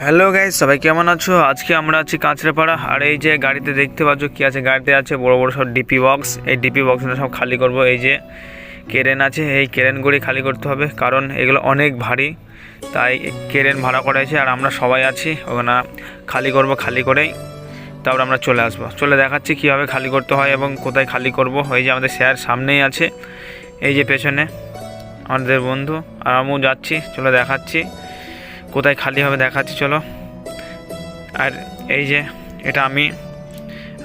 Hello guys, সবাই কেমন আছো? আজকে আমরা আছি কাঁচরাপাড়া। আর এই যে গাড়িতে দেখতে পাচ্ছ কি আছে, গাড়িতে আছে বড় বড় সব ডিপি বক্স। এই ডিপি বক্সগুলো সব খালি করব। এই যে ক্রেন আছে, এই ক্রেনগুলি খালি করতে হবে, কারণ এগুলো অনেক ভারী, তাই ক্রেন ভাড়া করা হয়েছে। আর আমরা সবাই আছি ওখানে খালি করব। খালি করেই তারপর আমরা চলে আসবো। চলে দেখাচ্ছি কীভাবে খালি করতে হয় এবং কোথায় খালি করব। এই যে আমাদের স্যার সামনেই আছে, এই যে পেছনে আমাদের বন্ধু, আর আমিও যাচ্ছি। চলে দেখাচ্ছি কোথায় খালি হবে, দেখাচ্ছি চলো। আর এই যে এটা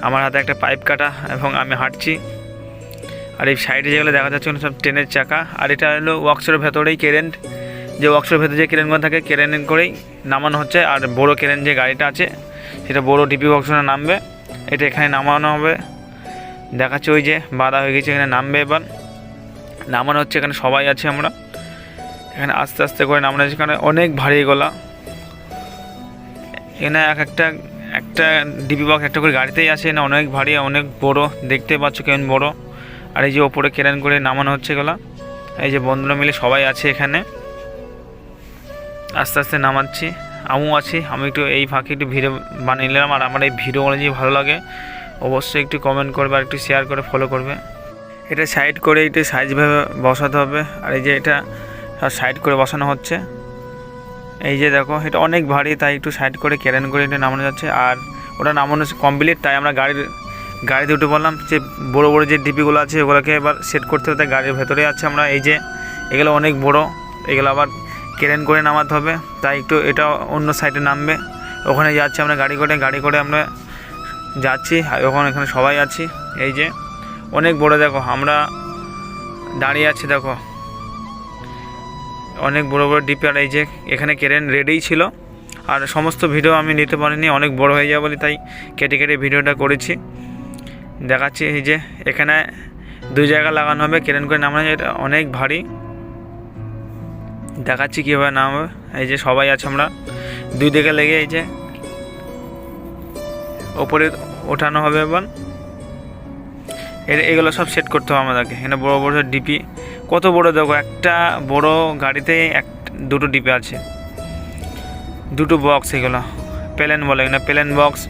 আমার হাতে একটা পাইপ কাটা এবং আমি হাঁটছি। আর এই সাইডে যেগুলো দেখা যাচ্ছে সব ট্রেনের চাকা। আর এটা হলো ওয়ার্কশপের ভেতরেই ক্রেন, যে ওয়ার্কশপের ভেতরে যে ক্রেনগুলো থাকে ক্রেন করেই নামানো হচ্ছে। আর বড় ক্রেন যে গাড়িটা আছে সেটা বড় ডিপি বক্সটা নামবে, এটা এখানে নামানো হবে। দেখাচ্ছে ওই যে বাধা হয়ে গেছে, এখানে নামবে। এবার নামানো হচ্ছে, এখানে সবাই আছে আমরা। এখানে আস্তে আস্তে করে নামানো হচ্ছে, এখানে অনেক ভারী এগুলা। এখানে একটা ডিপি বক্স একটা করে গাড়িতেই আছে না, অনেক ভারী, অনেক বড়। দেখতে পাচ্ছ কেমন বড়। আর এই যে ওপরে ক্রেন করে নামানো হচ্ছে এগুলা। এই যে বন্ধুরা মিলে সবাই আছে এখানে, আস্তে আস্তে নামাচ্ছি। আমিও আছি, আমি একটু এই ফাঁকে একটু ভিডিও বানিয়ে নিলাম। আর আমার এই ভিডিওগুলো যদি ভালো লাগে অবশ্যই একটু কমেন্ট করবে আর একটু শেয়ার করে ফলো করবে। এটা সাইড করে একটু সাইজভাবে বসাতে হবে। আর এই যে এটা সাইড করে বসানো হচ্ছে। এই যে দেখো এটা অনেক ভারী, তাই একটু সাইড করে ক্রেন করে এটা নামানো যাচ্ছে। আর ওটা নামানো কমপ্লিট, তাই আমরা গাড়িতে উঠে পড়লাম। যে বড় বড় যে ডিপিগুলো আছে ওগুলোকে এবার সেট করতে হবে, তাই গাড়ির ভেতরে আছে আমরা। এই যে এগুলো অনেক বড়, এগুলো আবার ক্রেন করে নামাতে হবে, তাই একটু এটা অন্য সাইডে নামবে। ওখানে যাচ্ছি আমরা গাড়ি করে আমরা যাচ্ছি। আর এখানে সবাই আছি। এই যে অনেক বড়, দেখো আমরা দাঁড়িয়ে আছি, দেখো অনেক বড় বড় ডিপি। আর এই যে এখানে ক্রেন রেডিই ছিল। আর সমস্ত ভিডিও আমি নিতে পারিনি, অনেক বড় হয়ে যাবে বলে, তাই কেটে কেটে ভিডিওটা করেছি। দেখাচ্ছি এই যে এখানে 2 জায়গা লাগানো হবে ক্রেন করে নামানো। এটা অনেক ভারী, দেখাচ্ছি কীভাবে নামাবে। এই যে সবাই আছে আমরা, 2 দিকে লেগে এই যে ওপরে ওঠানো হবে। এবার এগুলো সব সেট করতে হবে আমাদেরকে। এখানে বড় বড় ডিপি, কত বড় দেখো, একটা বড় গাড়িতে দুটো ডিপি আছে, দুটো বক্স। এগুলো প্লেন বলে, এখানে প্লেন বক্স।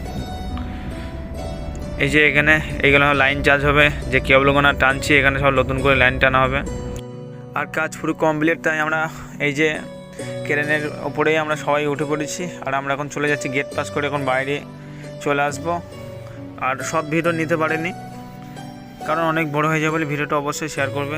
এই যে এখানে এইগুলো লাইন চার্জ হবে, যে কেবলগুলো টানছি এখানে সব নতুন করে লাইন টানা হবে। আর কাজ পুরো কমপ্লিট, তাই আমরা এই যে ক্রেনের ওপরেই আমরা সবাই উঠে পড়েছি। আর আমরা এখন চলে যাচ্ছি গেট পাস করে, এখন বাইরে চলে আসবো। আর সব ভিডিও নিতে পারিনি, কারণ অনেক বড় হয়ে যাবে বলে। ভিডিওটা অবশ্যই শেয়ার করবে।